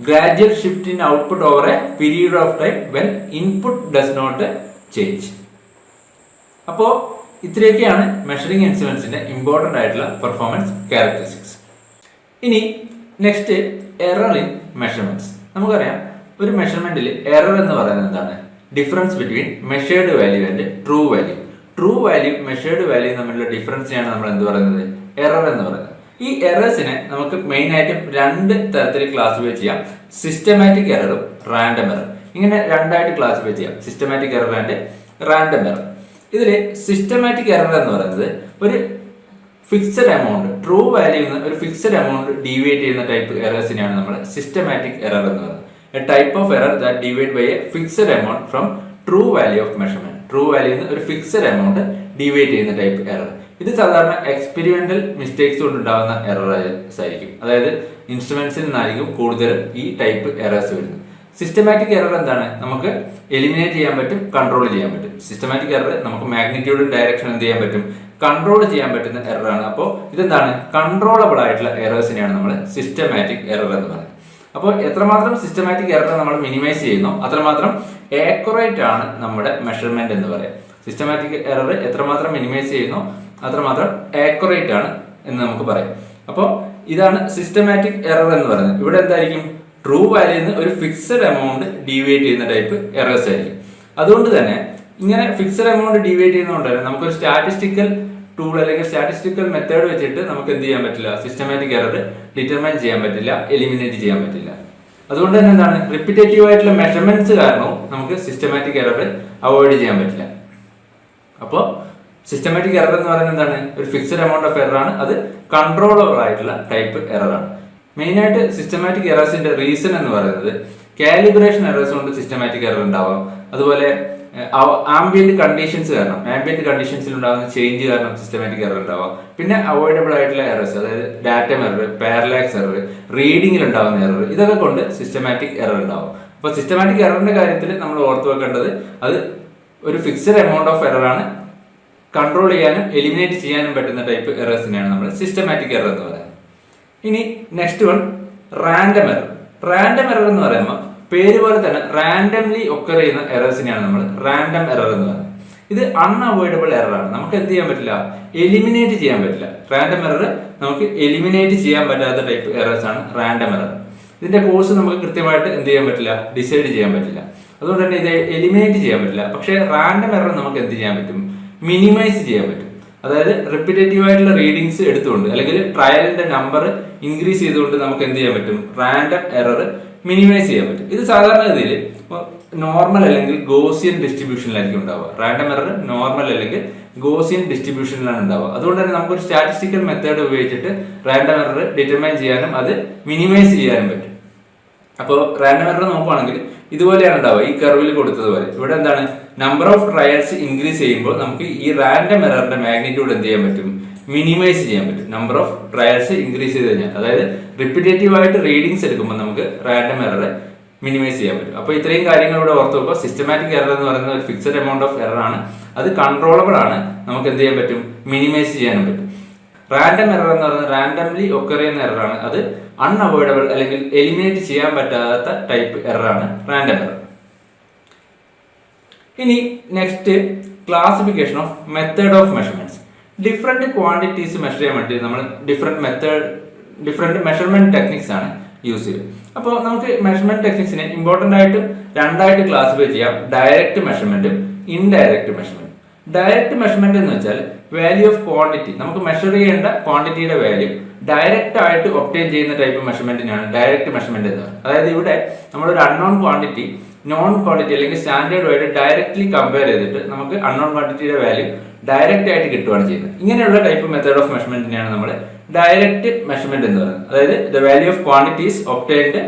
Gradual shift in output over a period of time when input does not change. അപ്പോ ഇത്രയൊക്കെയാണ് മെഷറിംഗ് ഇൻസ്ട്രുമെന്റ്സിന്റെ ഇമ്പോർട്ടന്റ് ആയിട്ടുള്ള പെർഫോമൻസ് ക്യാരക്ടറിസ്റ്റിക്സ്. ഇനി നെക്സ്റ്റ് എറർ ഇൻ മെഷർമെന്റ്സ്. നമുക്കറിയാം ഒരു മെഷർമെന്റിൽ എറർ എന്ന് പറയുന്നത് എന്താണ്? Difference between measured value and true value. True value measured value തമ്മിലുള്ള ഡിഫറൻസിനെയാണ് നമ്മൾ എന്ത് പറയുന്നത്? എറർ എന്ന് പറയുന്നത്. ഈ എറേഴ്സിനെ നമുക്ക് മെയിൻ ആയിട്ട് രണ്ട് തരത്തിൽ ക്ലാസിഫൈ ചെയ്യാം. സിസ്റ്റമാറ്റിക് എററും റാൻഡം എറർ. ഇങ്ങനെ രണ്ടായിട്ട് ക്ലാസിഫൈ ചെയ്യാം, systematic error and random error. ഇതിൽ സിസ്റ്റമാറ്റിക് എറർ എന്ന് പറയുന്നത് ഒരു ഫിക്സഡ് എമൗണ്ട്, ട്രൂ വാല്യൂ ഒരു ഫിക്സഡ് എമൗണ്ട് ഡീവിയേറ്റ് ചെയ്യുന്ന ടൈപ്പ് എറേഴ്സിനെയാണ് നമ്മൾ സിസ്റ്റമാറ്റിക് എറർ എന്ന് പറയുന്നത്. A type of error that deviate by a fixed amount from true value of measurement. True value ഒരു ഫിക്സഡ് എമൗണ്ട് ഡീവിയേറ്റ് ചെയ്യുന്ന ടൈപ്പ് എറർ. ഇത് സാധാരണ എക്സ്പെരിമെന്റൽ മിസ്റ്റേക്സ് കൊണ്ടുണ്ടാകുന്ന എറേഴ്സ് ആയിരിക്കും. അതായത് ഇൻസ്ട്രുമെന്റ്സിൽ നിന്നായിരിക്കും കൂടുതലും ഈ ടൈപ്പ് എറേഴ്സ് വരുന്നത്. സിസ്റ്റമാറ്റിക് എറർ എന്താണ്? നമുക്ക് എലിമിനേറ്റ് ചെയ്യാൻ പറ്റും, കൺട്രോൾ ചെയ്യാൻ പറ്റും. സിസ്റ്റമാറ്റിക് എറർ നമുക്ക് മാഗ്നിറ്റ്യൂഡും ഡയറക്ഷൻ എന്ത് ചെയ്യാൻ പറ്റും? കൺട്രോൾ ചെയ്യാൻ പറ്റുന്ന എററാണ്. അപ്പോൾ ഇതെന്താണ്? കൺട്രോളബിൾ ആയിട്ടുള്ള എറേഴ്സിനെയാണ് നമ്മൾ സിസ്റ്റമാറ്റിക് എറർ എന്ന് പറയുന്നത്. അപ്പോൾ എത്രമാത്രം സിസ്റ്റമാറ്റിക് എറർ നമ്മൾ മിനിമൈസ് ചെയ്യുന്നു അത്രമാത്രം ആക്യുറേറ്റ് ആണ് നമ്മുടെ മെഷർമെന്റ് എന്ന് പറയാം. സിസ്റ്റമാറ്റിക് എറർ എത്രമാത്രം മിനിമൈസ് ചെയ്യുന്നു അത്രമാത്രം ആക്യുറേറ്റ് ആണ് എന്ന് നമുക്ക് പറയാം. അപ്പോൾ ഇതാണ് സിസ്റ്റമാറ്റിക് എറർ എന്ന് പറയുന്നത്. ഇവിടെ എന്തായിരിക്കും? ട്രൂ വാല്യൂന്ന് ഒരു ഫിക്സഡ് എമൗണ്ട് ഡീവിയേറ്റ് ചെയ്യുന്ന ടൈപ്പ് എറേഴ്സ് ആയിരിക്കും. അതുകൊണ്ട് തന്നെ ഇങ്ങനെ ഫിക്സഡ് എമൗണ്ട് ഡീവിയേറ്റ് ചെയ്യുന്നതുകൊണ്ട് തന്നെ നമുക്കൊരു സ്റ്റാറ്റിസ്റ്റിക്കൽ ടൂൾ അല്ലെങ്കിൽ സ്റ്റാറ്റിസ്റ്റിക്കൽ മെത്തേഡ് വെച്ചിട്ട് നമുക്ക് എന്ത് ചെയ്യാൻ പറ്റില്ല? സിസ്റ്റമാറ്റിക് എറർ ഡിറ്റർമൈൻ ചെയ്യാൻ പറ്റില്ല, എലിമിനേറ്റ് ചെയ്യാൻ പറ്റില്ല. അതുകൊണ്ട് തന്നെ എന്താണ്? റിപ്പീറ്റേറ്റീവ് ആയിട്ടുള്ള മെഷർമെന്റ്സ് കാരണവും നമുക്ക് സിസ്റ്റമാറ്റിക് എറർ അവോയ്ഡ് ചെയ്യാൻ പറ്റില്ല. അപ്പോൾ സിസ്റ്റമാറ്റിക് എറർ എന്ന് പറയുന്നത് എന്താണ്? ഒരു ഫിക്സഡ് എമൗണ്ട് ഓഫ് എറർ ആണ്. അത് കൺട്രോളബിൾ ആയിട്ടുള്ള ടൈപ്പ് എറർ ആണ്. മെയിൻ ആയിട്ട് സിസ്റ്റമാറ്റിക് എറേഴ്സിന്റെ റീസൺ എന്ന് പറയുന്നത് കാലിബ്രേഷൻ എറേഴ്സ് കൊണ്ട് സിസ്റ്റമാറ്റിക് എറർ ഉണ്ടാവാം. അതുപോലെ ആംബിയന്റ് കണ്ടീഷൻസ് കാരണം, ആംബിയന്റ് കണ്ടീഷൻസിൽ ഉണ്ടാകുന്ന ചേഞ്ച് കാരണം സിസ്റ്റമാറ്റിക് എറർ ഉണ്ടാവാം. പിന്നെ അവോയ്ഡബിൾ ആയിട്ടുള്ള എറേഴ്സ്, അതായത് ഡാറ്റ എറർ, പാരലാക്സ് എറർ, റീഡിംഗിൽ ഉണ്ടാകുന്ന എറർ, ഇതൊക്കെ കൊണ്ട് സിസ്റ്റമാറ്റിക് എറർ ഉണ്ടാവും. അപ്പോൾ സിസ്റ്റമാറ്റിക് എററിന്റെ കാര്യത്തിൽ നമ്മൾ ഓർത്തു വെക്കേണ്ടത് അത് ഒരു ഫിക്സഡ് എമൗണ്ട് ഓഫ് എറർ ആണ്. കൺട്രോൾ ചെയ്യാനും എലിമിനേറ്റ് ചെയ്യാനും പറ്റുന്ന ടൈപ്പ് എറേഴ്സിനെയാണ് നമ്മൾ സിസ്റ്റമാറ്റിക് എറർ എന്ന് പറയുന്നത്. ഇനി next one random error. Random error എന്ന് പറയുമ്പോൾ പേര് പോലെ തന്നെ റാൻഡംലി ഒക്കർ ചെയ്യുന്ന എറേഴ്സിനെയാണ് നമ്മൾ റാൻഡം എറർ എന്ന് പറയുന്നത്. ഇത് അൺഅവോയ്ഡബിൾ എറർ ആണ്. നമുക്ക് എന്ത് ചെയ്യാൻ പറ്റില്ല? എലിമിനേറ്റ് ചെയ്യാൻ പറ്റില്ല. റാൻഡം എറർ നമുക്ക് എലിമിനേറ്റ് ചെയ്യാൻ പറ്റാത്ത ടൈപ്പ് എറേഴ്സ് ആണ് റാൻഡം എറർ. ഇതിന്റെ കോഴ്സ് നമുക്ക് കൃത്യമായിട്ട് എന്ത് ചെയ്യാൻ പറ്റില്ല? ഡിസൈഡ് ചെയ്യാൻ പറ്റില്ല. അതുകൊണ്ട് തന്നെ ഇത് എലിമിനേറ്റ് ചെയ്യാൻ പറ്റില്ല. പക്ഷേ റാൻഡം എറർ നമുക്ക് എന്ത് ചെയ്യാൻ പറ്റും? മിനിമൈസ് ചെയ്യാൻ പറ്റും. അതായത് റിപ്പീറ്റേറ്റീവ് ആയിട്ടുള്ള റീഡിങ്സ് എടുത്തുകൊണ്ട് അല്ലെങ്കിൽ ട്രയലിന്റെ നമ്പർ ഇൻക്രീസ് ചെയ്തുകൊണ്ട് നമുക്ക് എന്ത് ചെയ്യാൻ പറ്റും? റാൻഡം എറർ മിനിമൈസ് ചെയ്യാൻ പറ്റും. ഇത് സാധാരണ ഗതിയിൽ നോർമൽ അല്ലെങ്കിൽ ഗോസിയൻ ഡിസ്ട്രിബ്യൂഷനിലായിരിക്കും ഉണ്ടാവുക. റാൻഡം എറർ നോർമൽ അല്ലെങ്കിൽ ഗോസിയൻ ഡിസ്ട്രിബ്യൂഷനിലാണ് ഉണ്ടാവുക. അതുകൊണ്ട് തന്നെ നമുക്കൊരു സ്റ്റാറ്റിസ്റ്റിക്കൽ മെത്തേഡ് ഉപയോഗിച്ചിട്ട് റാൻഡം എറർ ഡിറ്റർമൈൻ ചെയ്യാനും അത് മിനിമൈസ് ചെയ്യാനും പറ്റും. അപ്പോൾ റാൻഡം എറർ നോക്കുകയാണെങ്കിൽ ഇതുപോലെയാണ് ഉണ്ടാവുക, ഈ കർവിൽ കൊടുത്തതുപോലെ. ഇവിടെ എന്താണ്? നമ്പർ ഓഫ് ട്രയൽസ് ഇൻക്രീസ് ചെയ്യുമ്പോൾ നമുക്ക് ഈ റാൻഡം എററിന്റെ മാഗ്നിറ്റ്യൂഡ് എന്ത് ചെയ്യാൻ പറ്റും? മിനിമൈസ് ചെയ്യാൻ പറ്റും. നമ്പർ ഓഫ് ട്രയൽസ് ഇൻക്രീസ് ചെയ്ത് കഴിഞ്ഞാൽ, അതായത് റിപ്പീറ്റേറ്റീവ് ആയിട്ട് റീഡിങ്സ് എടുക്കുമ്പോൾ നമുക്ക് റാൻഡം എറർ മിനിമൈസ് ചെയ്യാൻ പറ്റും. അപ്പോൾ ഇത്രയും കാര്യങ്ങൾ ഇവിടെ ഓർത്ത് വെക്കുക. സിസ്റ്റമാറ്റിക് എറർ എന്ന് പറയുന്നത് ഒരു ഫിക്സഡ് എമൗണ്ട് ഓഫ് എറർ ആണ്. അത് കൺട്രോളബിൾ ആണ്. നമുക്ക് എന്ത് ചെയ്യാൻ പറ്റും? മിനിമൈസ് ചെയ്യാനും പറ്റും. റാൻഡം എറർ എന്ന് പറയുന്നത് റാൻഡംലി ഒക്കർ ചെയ്യുന്ന എറർ ആണ്. അത് അൺഅവോയ്ഡബിൾ അല്ലെങ്കിൽ എലിമിനേറ്റ് ചെയ്യാൻ പറ്റാത്ത ടൈപ്പ് എറർ ആണ് റാൻഡം എറർ. ഇനി next classification of method of measurements. Different quantities measure ചെയ്യാൻ വേണ്ടി നമ്മൾ ഡിഫറെന്റ് മെഷർമെന്റ് ടെക്നിക്സ് ആണ് യൂസ് ചെയ്യുക. അപ്പോൾ നമുക്ക് മെഷർമെന്റ് ടെക്നിക്സിനെ ഇമ്പോർട്ടന്റ് ആയിട്ടും രണ്ടായിട്ട് ക്ലാസിഫൈ ചെയ്യാം: ഡയറക്റ്റ് മെഷർമെന്റും ഇൻഡയറക്റ്റ് മെഷർമെന്റ്. ഡയറക്റ്റ് മെഷർമെന്റ് എന്ന് വെച്ചാൽ വാല്യൂ ഓഫ് ക്വാണ്ടിറ്റി, നമുക്ക് മെഷർ ചെയ്യേണ്ട ക്വാണ്ടിറ്റിയുടെ വാല്യൂ ഡയറക്റ്റ് ആയിട്ട് ഒബ്റ്റെയിൻ ചെയ്യുന്ന ടൈപ്പ് മെഷർമെന്റിനാണ് ഡയറക്റ്റ് മെഷർമെന്റ് എന്ന് പറയുന്നത്. അതായത് ഇവിടെ നമ്മളൊരു അൺനോൺ ക്വാണ്ടിറ്റി നോൺ ക്വാണ്ടിറ്റി അല്ലെങ്കിൽ സ്റ്റാൻഡേർഡുമായിട്ട് ഡയറക്റ്റ്ലി കമ്പയർ ചെയ്തിട്ട് നമുക്ക് അൺനോൺ ക്വാണ്ടിറ്റിയുടെ വാല്യൂ ഡയറക്റ്റ് ആയിട്ട് കിട്ടുകയാണ് ചെയ്യുന്നത്. ഇങ്ങനെയുള്ള ടൈപ്പ് മെത്തേഡ് ഓഫ് മെഷർമെന്റിനെയാണ് നമ്മൾ ഡയറക്റ്റ് മെഷർമെന്റ് എന്ന് പറയുന്നത്. അതായത് the value of quantities obtained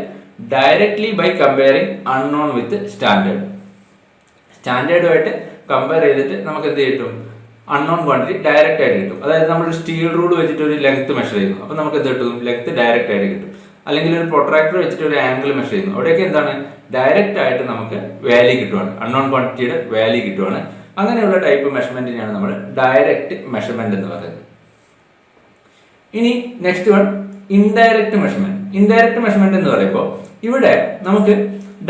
directly by comparing unknown with standard. സ്റ്റാൻഡേർഡുമായിട്ട് കമ്പയർ ചെയ്തിട്ട് നമുക്ക് എന്ത് കിട്ടും? അൺനോൺ ക്വാണ്ടിറ്റി ഡയറക്റ്റ് ആയിട്ട് കിട്ടും. അതായത് നമ്മളൊരു സ്റ്റീൽ റൂൾ വെച്ചിട്ട് ഒരു ലെങ്ത് മെഷർ ചെയ്യുന്നു, അപ്പോൾ നമുക്ക് എന്ത് കിട്ടും? ലെങ്ത് ഡയറക്റ്റ് ആയിട്ട് കിട്ടും. അല്ലെങ്കിൽ ഒരു പ്രൊട്രാക്ടർ വെച്ചിട്ട് ഒരു ആംഗിൾ മെഷർ ചെയ്യുന്നു, അവിടെയൊക്കെ എന്താണ്? ഡയറക്റ്റ് ആയിട്ട് നമുക്ക് വാല്യൂ കിട്ടുവാണ്, അൺനോൺ ക്വാണ്ടിറ്റിയുടെ വാല്യൂ കിട്ടുവാണ്. അങ്ങനെയുള്ള ടൈപ്പ് മെഷർമെന്റിനെയാണ് നമ്മൾ ഡയറക്റ്റ് മെഷർമെന്റ് എന്ന് പറയുന്നത്. ഇനി next one indirect measurement. Indirect measurement എന്ന് പറയുമ്പോൾ ഇവിടെ നമുക്ക്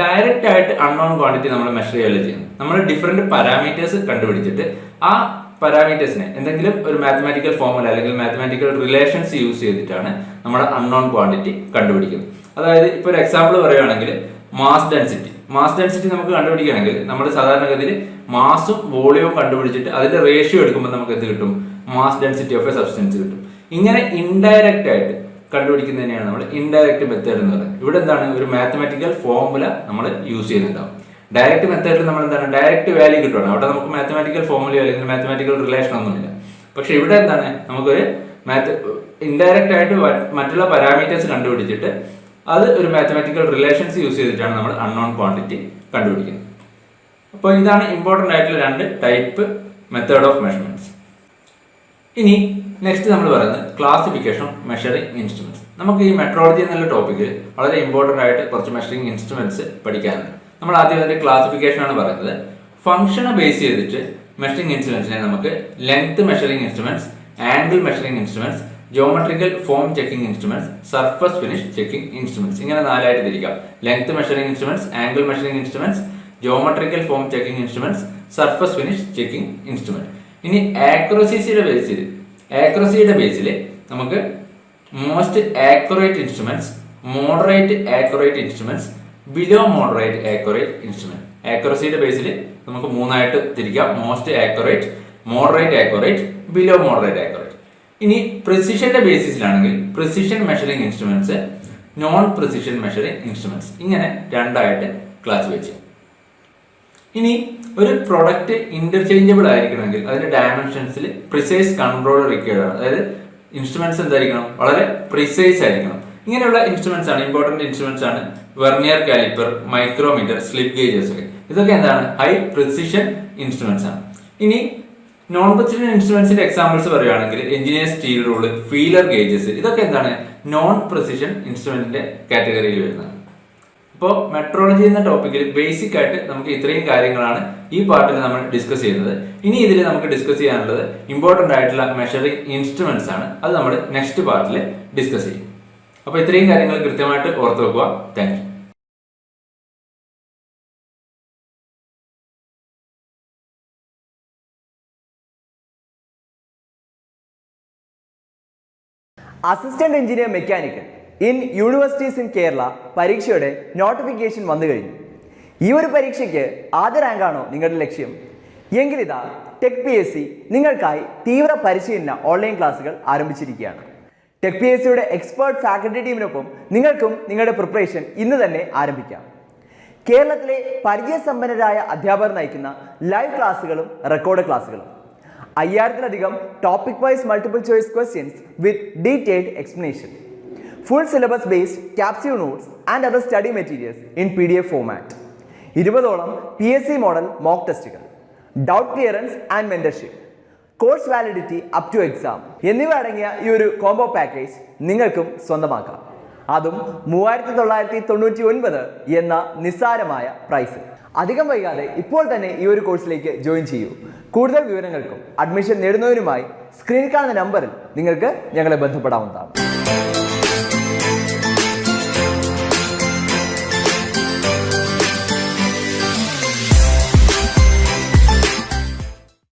ഡയറക്റ്റ് ആയിട്ട് അൺനോൺ ക്വാണ്ടിറ്റി നമ്മൾ മെഷർ ചെയ്യുകയല്ല ചെയ്യുന്നത്. നമ്മൾ ഡിഫറെന്റ് പാരാമീറ്റേഴ്സ് കണ്ടുപിടിച്ചിട്ട് ആ പാരാമീറ്റേഴ്സിനെ എന്തെങ്കിലും ഒരു മാത്തമാറ്റിക്കൽ ഫോർമുല അല്ലെങ്കിൽ മാത്തമാറ്റിക്കൽ റിലേഷൻസ് യൂസ് ചെയ്തിട്ടാണ് നമ്മുടെ അൺനോൺ ക്വാണ്ടിറ്റി കണ്ടുപിടിക്കുന്നത്. അതായത് ഇപ്പോൾ ഒരു എക്സാമ്പിൾ പറയുകയാണെങ്കിൽ മാസ് ഡെൻസിറ്റി നമുക്ക് കണ്ടുപിടിക്കുകയാണെങ്കിൽ നമ്മൾ സാധാരണഗതിയിൽ മാസും വോളിയവും കണ്ടുപിടിച്ചിട്ട് അതിന്റെ റേഷ്യോ എടുക്കുമ്പോൾ നമുക്ക് എന്ത് കിട്ടും? Mass density of A substance കിട്ടും. ഇങ്ങനെ ഇൻഡയറക്റ്റ് ആയിട്ട് കണ്ടുപിടിക്കുന്നതിനെയാണ് നമ്മൾ ഇൻഡയറക്റ്റ് മെത്തേഡ് എന്ന് പറയുന്നത്. ഇവിടെ എന്താണ്? ഒരു മാത്തമാറ്റിക്കൽ ഫോർമുല നമ്മൾ യൂസ് ചെയ്യുന്നുണ്ടാവും. ഡയറക്റ്റ് മെത്തേഡിൽ നമ്മൾ എന്താണ്? ഡയറക്റ്റ് വാല്യൂ കിട്ടുകയാണ്. അവിടെ നമുക്ക് മാത്തമാറ്റിക്കൽ ഫോർമുലയോ അല്ലെങ്കിൽ മാത്തമാറ്റിക്കൽ റിലേഷൻ ഒന്നുമില്ല. പക്ഷെ ഇവിടെ എന്താണ്? നമുക്കൊരു ഇൻഡയറക്റ്റ് ആയിട്ട് മറ്റുള്ള പാരാമീറ്റേഴ്സ് കണ്ടുപിടിച്ചിട്ട് അത് ഒരു മാത്തമാറ്റിക്കൽ റിലേഷൻസ് യൂസ് ചെയ്തിട്ടാണ് നമ്മൾ അൺനോൺ ക്വാണ്ടിറ്റി കണ്ടുപിടിക്കുന്നത്. അപ്പോൾ ഇതാണ് ഇമ്പോർട്ടൻ്റ് ആയിട്ടുള്ള രണ്ട് ടൈപ്പ് മെത്തേഡ് ഓഫ് മെഷർമെന്റ്സ്. ഇനി നെക്സ്റ്റ് നമ്മൾ പറയുന്നത് ക്ലാസിഫിക്കേഷൻ ഓഫ് മെഷറിംഗ് ഇൻസ്ട്രുമെന്റ്സ്. നമുക്ക് ഈ മെട്രോളജി എന്നുള്ള ടോപ്പിക്കിൽ വളരെ ഇമ്പോർട്ടൻ്റ് ആയിട്ട് കുറച്ച് മെഷറിംഗ് ഇൻസ്ട്രുമെന്റ്സ് പഠിക്കാനുണ്ട്. നമ്മൾ ആദ്യം അതിന്റെ ക്ലാസിഫിക്കേഷൻ ആണ് പറയുന്നത്. ഫംഗ്ഷനെ ബേസ് ചെയ്തിട്ട് മെഷറിംഗ് ഇൻസ്ട്രുമെന്റ്സിനെ നമുക്ക് length measuring instruments, angle measuring instruments, geometrical form checking instruments, surface finish checking instruments, ഇങ്ങനെ നാലായിട്ട് തിരിക്കാം. Length measuring instruments, angle measuring instruments, geometrical form checking instruments, surface finish checking instrument. ഇനി ആക്യുറസിയുടെ ബേസിൽ നമുക്ക് most accurate instruments, moderate accurate instruments, below moderate accurate instrument. ആക്യുറസിയുടെ ബേസിൽ നമുക്ക് മൂന്നായിട്ട് തിരിക്കാം: most accurate, moderate accurate, below moderate accurate. ഇനി പ്രിസിഷന്റെ ബേസിസിലാണെങ്കിൽ precision measuring instruments, non precision measuring instruments, ഇങ്ങനെ രണ്ടായിട്ട് ക്ലാസിഫൈ ചെയ്യാം. ഇനി ഒരു പ്രൊഡക്റ്റ് ഇന്റർചേഞ്ചബിൾ ആയിരിക്കണമെങ്കിൽ അതിന്റെ ഡയമെൻഷൻസിൽ പ്രിസൈസ് കൺട്രോൾ റിക്വയർഡ് ആണ്. അതായത് ഇൻസ്ട്രുമെന്റ്സ് എന്തായിരിക്കണം? വളരെ പ്രിസൈസ് ആയിരിക്കണം. ഇങ്ങനെയുള്ള ഇൻസ്ട്രുമെന്റ്സ് ആണ്, ഇമ്പോർട്ടന്റ് ഇൻസ്ട്രുമെന്റ്സ് ആണ് vernier caliper, micrometer, slip gauges ഒക്കെ. ഇതൊക്കെ എന്താണ്? ഹൈ പ്രിസിഷൻ ഇൻസ്ട്രുമെന്റ്സ് ആണ്. ഇനി നോൺ പ്രിസിഷൻ ഇൻസ്ട്രുമെന്റ്സിന്റെ എക്സാമ്പിൾസ് പറയുകയാണെങ്കിൽ engineer steel rule, feeler gauges, ഇതൊക്കെ എന്താണ്? നോൺ പ്രിസിഷൻ ഇൻസ്ട്രുമെന്റിന്റെ കാറ്റഗറിയിൽ വരുന്നത്. അപ്പോൾ മെട്രോളജി എന്ന ടോപ്പിക്കിൽ ബേസിക് ആയിട്ട് നമുക്ക് ഇത്രയും കാര്യങ്ങളാണ് ഈ പാർട്ടിൽ നമ്മൾ ഡിസ്കസ് ചെയ്യുന്നത്. ഇനി ഇതിൽ നമുക്ക് ഡിസ്കസ് ചെയ്യാനുള്ളത് ഇമ്പോർട്ടന്റ് ആയിട്ടുള്ള മെഷറിംഗ് ഇൻസ്ട്രുമെന്റ്സ് ആണ്. അത് നമ്മൾ നെക്സ്റ്റ് പാർട്ടിൽ ഡിസ്കസ് ചെയ്യും. അപ്പോൾ ഇത്രയും കാര്യങ്ങൾ കൃത്യമായിട്ട് ഓർത്ത് വെക്കുക. Thank you. Assistant engineer mechanical in universities in Kerala പരീക്ഷയുടെ നോട്ടിഫിക്കേഷൻ വന്നു കഴിഞ്ഞു. ഈ ഒരു പരീക്ഷയ്ക്ക് ആദ്യ റാങ്കാണോ നിങ്ങളുടെ ലക്ഷ്യം? എങ്കിലിതാ ടെക് PSC നിങ്ങൾക്കായി തീവ്ര പരിശീലന ഓൺലൈൻ ക്ലാസുകൾ ആരംഭിച്ചിരിക്കുകയാണ്. ടെക് PSCയുടെ എക്സ്പേർട്ട് ഫാക്കൽറ്റി ടീമിനൊപ്പം നിങ്ങൾക്കും നിങ്ങളുടെ പ്രിപ്പറേഷൻ ഇന്ന് തന്നെ ആരംഭിക്കാം. കേരളത്തിലെ പരിചയസമ്പന്നരായ അധ്യാപകർ നയിക്കുന്ന ലൈവ് ക്ലാസുകളും റെക്കോർഡ് ക്ലാസുകളും, 5000-ലധികം topic wise multiple choice questions with detailed explanation, full syllabus based capsule notes and other study materials in PDF format, 20ഓളം PSC മോഡൽ മോക്ക് ടെസ്റ്റുകൾ, doubt clearance and mentorship, course validity up to exam എന്നിവ അടങ്ങിയ ഈ ഒരു combo package നിങ്ങൾക്കും സ്വന്തമാക്കാം. അതും 3999 എന്ന നിസ്സാരമായ പ്രൈസ്. അധികം വൈകാതെ ഇപ്പോൾ തന്നെ ഈ ഒരു കോഴ്സിലേക്ക് ജോയിൻ ചെയ്യൂ. കൂടുതൽ വിവരങ്ങൾക്കും അഡ്മിഷൻ നേടുന്നതിനുമായി സ്ക്രീനിൽ കാണുന്ന നമ്പറിൽ നിങ്ങൾക്ക് ഞങ്ങളെ ബന്ധപ്പെടാവുന്നതാണ്.